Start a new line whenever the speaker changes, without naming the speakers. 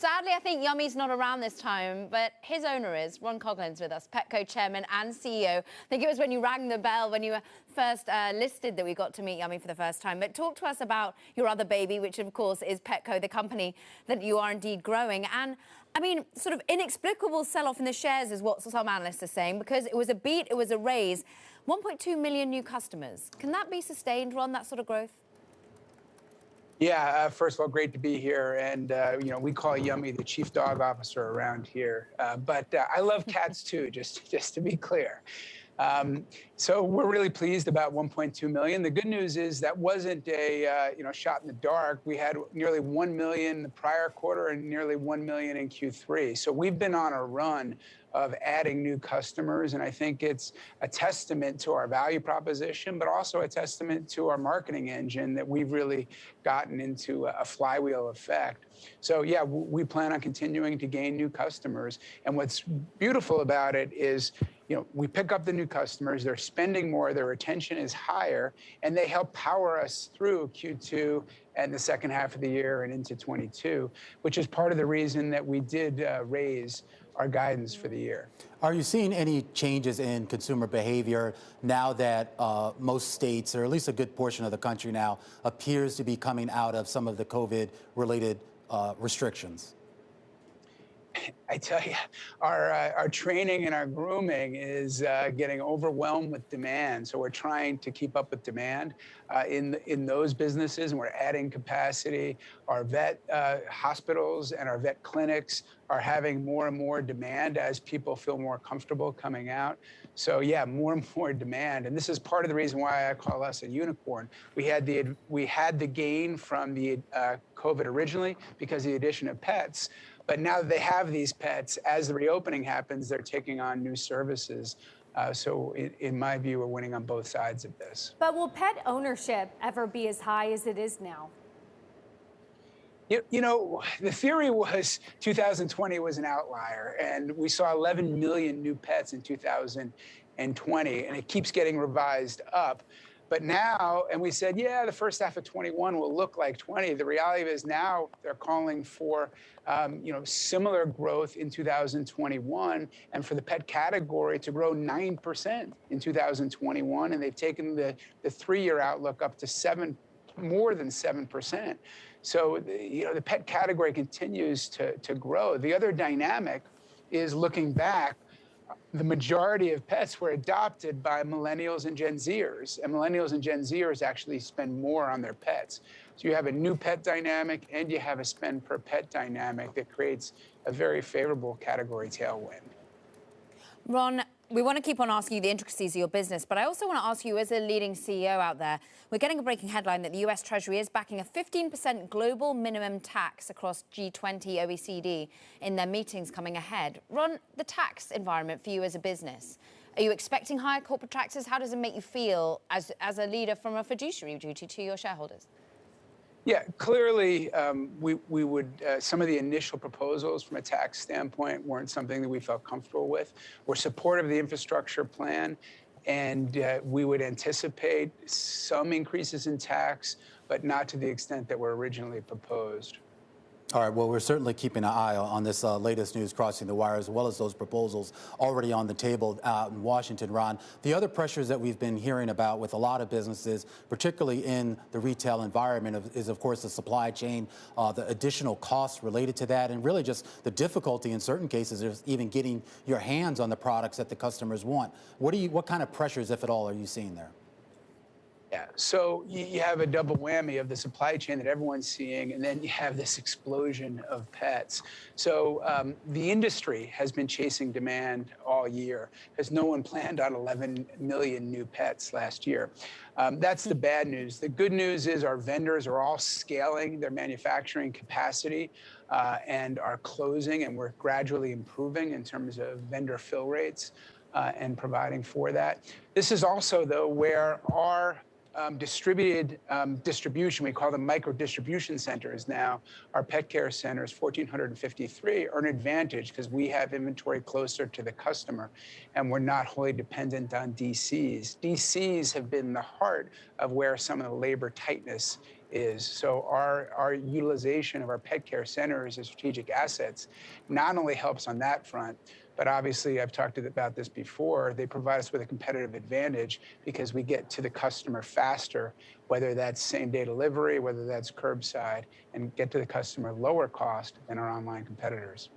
Sadly, I think Yummy's not around this time, but his owner is. Ron Coughlin's with us, Petco chairman and CEO. I think it was when you rang the bell, when you were first listed, that we got to meet Yummy for the first time. But talk to us about your other baby, which of course is Petco, the company that you are indeed growing. And I mean, sort of inexplicable sell-off in the shares is what some analysts are saying, because it was a beat, it was a raise. 1.2 million new customers. Can that be sustained, Ron, that sort of growth?
Yeah, first of all, great to be here. And, we call Yummy the chief dog officer around here. But I love cats, too, just to be clear. So we're really pleased about 1.2 million. The good news is that wasn't a shot in the dark. We had nearly 1 million the prior quarter and nearly 1 million in Q3. So we've been on a run of adding new customers. And I think it's a testament to our value proposition, but also a testament to our marketing engine that we've really gotten into a flywheel effect. So yeah, we plan on continuing to gain new customers. And what's beautiful about it is, we pick up the new customers, they're spending more, their retention is higher, and they help power us through Q2 and the second half of the year and into 22, which is part of the reason that we did raise our guidance for the year.
Are you seeing any changes in consumer behavior now that most states, or at least a good portion of the country now, appears to be coming out of some of the COVID-related restrictions?
I tell you, our training and our grooming is getting overwhelmed with demand. So we're trying to keep up with demand in those businesses, and we're adding capacity. Our vet hospitals and our vet clinics are having more and more demand as people feel more comfortable coming out. So yeah, more and more demand. And this is part of the reason why I call us a unicorn. We had the gain from the COVID originally because of the addition of pets. But now that they have these pets, as the reopening happens, they're taking on new services. So in my view, we're winning on both sides of this.
But will pet ownership ever be as high as it is now?
The theory was 2020 was an outlier, and we saw 11 million new pets in 2020, and it keeps getting revised up. But now, and we said, yeah, the first half of 21 will look like 20. The reality is now they're calling for, similar growth in 2021, and for the pet category to grow 9% in 2021. And they've taken the 3-year outlook up to more than 7%. So, the pet category continues to grow. The other dynamic is looking back. The majority of pets were adopted by millennials and Gen Zers, and millennials and Gen Zers actually spend more on their pets. So you have a new pet dynamic and you have a spend per pet dynamic that creates a very favorable category tailwind.
Ron, we want to keep on asking you the intricacies of your business, but I also want to ask you, as a leading CEO out there, we're getting a breaking headline that the US Treasury is backing a 15% global minimum tax across G20, OECD in their meetings coming ahead. Ron, the tax environment for you as a business, are you expecting higher corporate taxes? How does it make you feel as a leader from a fiduciary duty to your shareholders?
Yeah, clearly, we would, some of the initial proposals from a tax standpoint weren't something that we felt comfortable with. We're supportive of the infrastructure plan, and we would anticipate some increases in tax, but not to the extent that were originally proposed.
All right, well, we're certainly keeping an eye on this latest news crossing the wire, as well as those proposals already on the table out in Washington, Ron. The other pressures that we've been hearing about with a lot of businesses, particularly in the retail environment, is, of course, the supply chain, the additional costs related to that, and really just the difficulty in certain cases of even getting your hands on the products that the customers want. What kind of pressures, if at all, are you seeing there?
Yeah, so you have a double whammy of the supply chain that everyone's seeing, and then you have this explosion of pets. So the industry has been chasing demand all year because no one planned on 11 million new pets last year. That's the bad news. The good news is our vendors are all scaling their manufacturing capacity and are closing, and we're gradually improving in terms of vendor fill rates and providing for that. This is also, though, where our distributed distribution, we call them micro distribution centers now, our pet care centers, 1,453, are an advantage because we have inventory closer to the customer and we're not wholly dependent on DCs. DCs have been the heart of where some of the labor tightness is. So our utilization of our pet care centers as strategic assets not only helps on that front, but obviously I've talked about this before, they provide us with a competitive advantage because we get to the customer faster, whether that's same-day delivery, whether that's curbside, and get to the customer lower cost than our online competitors.